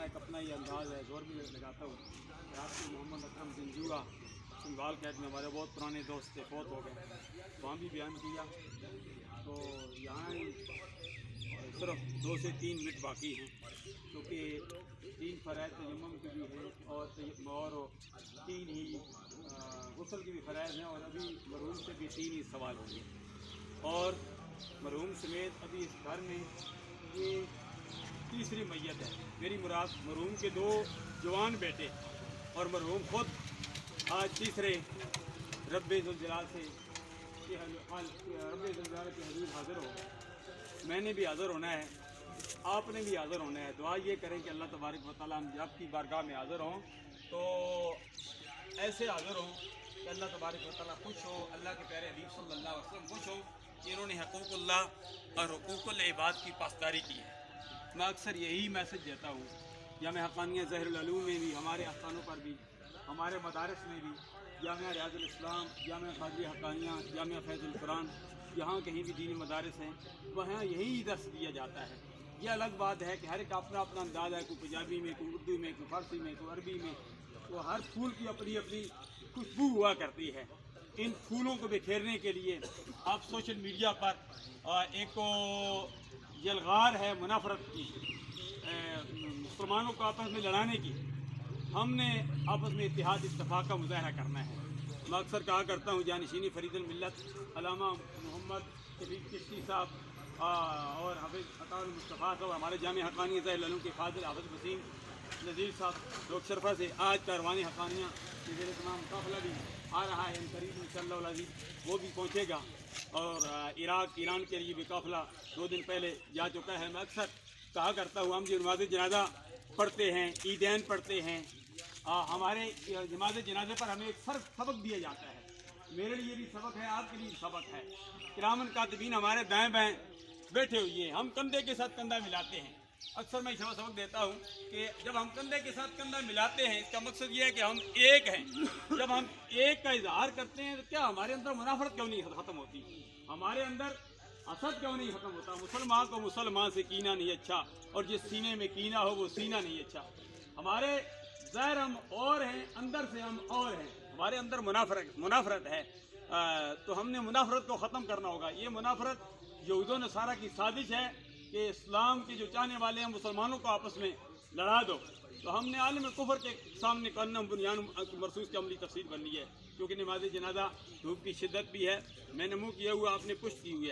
ایک اپنا ہی انداز ہے، زور بھی لگاتا ہوں کہ آپ کو محمد اکرم جنجوعہ سنگال کیٹ میں ہمارے بہت پرانے دوست تھے، فوت ہو گئے، وہاں بھی بیان کیا. تو یہاں ہی صرف 2 سے 3 منٹ باقی ہیں، کیونکہ 3 فرائض تیمم کی بھی ہیں اور 3 ہی غسل کی بھی فرائض ہیں، اور ابھی مرحوم سے بھی 3 ہی سوال ہوں گے. اور مرحوم سمیت ابھی اس گھر میں یہ تیسری میت ہے. میری مراد مرحوم کے 2 جوان بیٹے اور مرحوم خود آج تیسرے رب ذوالجلال سے رب ذوالجلال کے حضور حاضر ہو گئے. میں نے بھی حاضر ہونا ہے، آپ نے بھی حاضر ہونا ہے. دعا یہ کریں کہ اللہ تبارک و تعالیٰ ہم جب کی بارگاہ میں حاضر ہوں تو ایسے حاضر ہوں کہ اللہ تبارک و تعالیٰ خوش ہو، اللہ کے پیارے حبیب صلی اللہ علیہ وسلم خوش ہو کہ انہوں نے حقوق اللہ اور حقوق العباد کی پاسداری کی ہے. میں اکثر یہی میسج دیتا ہوں. جامعہ حقانیہ ظاہر العلوم میں بھی، ہمارے آستانوں پر بھی، ہمارے مدارس میں بھی، جامعہ ریاض الاسلام، جامعہ قادریہ حقانیہ، جامعہ فیض القرآن، جہاں کہیں بھی دینی مدارس ہیں وہاں یہی درس دیا جاتا ہے. یہ الگ بات ہے کہ ہر ایک اپنا اپنا انداز ہے، کوئی پنجابی میں، کوئی اردو میں، کوئی فارسی میں، کوئی عربی میں. تو ہر پھول کی اپنی اپنی خوشبو ہوا کرتی ہے. ان پھولوں کو بکھیرنے کے لیے آپ سوشل میڈیا پر ایک یلغار ہے منافرت کی، مسلمانوں کو آپس میں لڑانے کی. ہم نے آپس میں اتحاد اتفاق کا مظاہرہ کرنا ہے. میں اکثر کہا کرتا ہوں جانشینی فرید الملت علامہ محمد شفیق چشتی صاحب اور حافظ عطا المصطفیٰ صاحب، ہمارے جامعہ حقانیہ ظاہر العلوم کے فاضل حافظ وسیم نذیر صاحب لوک شرفہ سے آج کاروانی حقانیہ کے زیر تمام قافلہ بھی آ رہا ہے. ان قریب انشاءاللہ العزیز وہ بھی پہنچے گا. اور ایران کے لیے بھی قافلہ 2 دن پہلے جا چکا ہے. میں اکثر کہا کرتا ہوں ہم جو نماز جنازہ پڑھتے ہیں، عیدین پڑھتے ہیں، ہمارے نماز جنازے پر ہمیں ایک سبق دیا جاتا ہے. میرے لیے بھی سبق ہے، آپ کے لیے بھی سبق ہے. کرامن کاتبین ہمارے دائیں بائیں بیٹھے ہوئے ہیں، ہم کندھے کے ساتھ کندھا ملاتے ہیں. اکثر میں سبق دیتا ہوں کہ جب ہم کندھے کے ساتھ کندھا ملاتے ہیں اس کا مقصد یہ ہے کہ ہم ایک ہیں. جب ہم ایک کا اظہار کرتے ہیں تو کیا ہمارے اندر منافرت کیوں نہیں ختم ہوتی؟ ہمارے اندر حسد کیوں نہیں ختم ہوتا؟ مسلمان کو مسلمان سے کینہ نہیں اچھا، اور جس سینے میں کینہ ہو وہ سینہ نہیں اچھا. ہمارے ظاہر ہم اور ہیں، اندر سے ہم اور ہیں. ہمارے اندر منافرت ہے. تو ہم نے منافرت کو ختم کرنا ہوگا. یہ منافرت یہود و نصارہ کی سازش ہے کہ اسلام کے جو چاہنے والے ہیں مسلمانوں کو آپس میں لڑا دو. تو ہم نے عالم کفر کے سامنے قانون بنیان مرصوص کی عملی تفصیل بننی ہے، کیونکہ نماز جنازہ دھوپ کی شدت بھی ہے. میں نے منہ کیا ہوا، آپ نے پشت کی ہوئی ہے.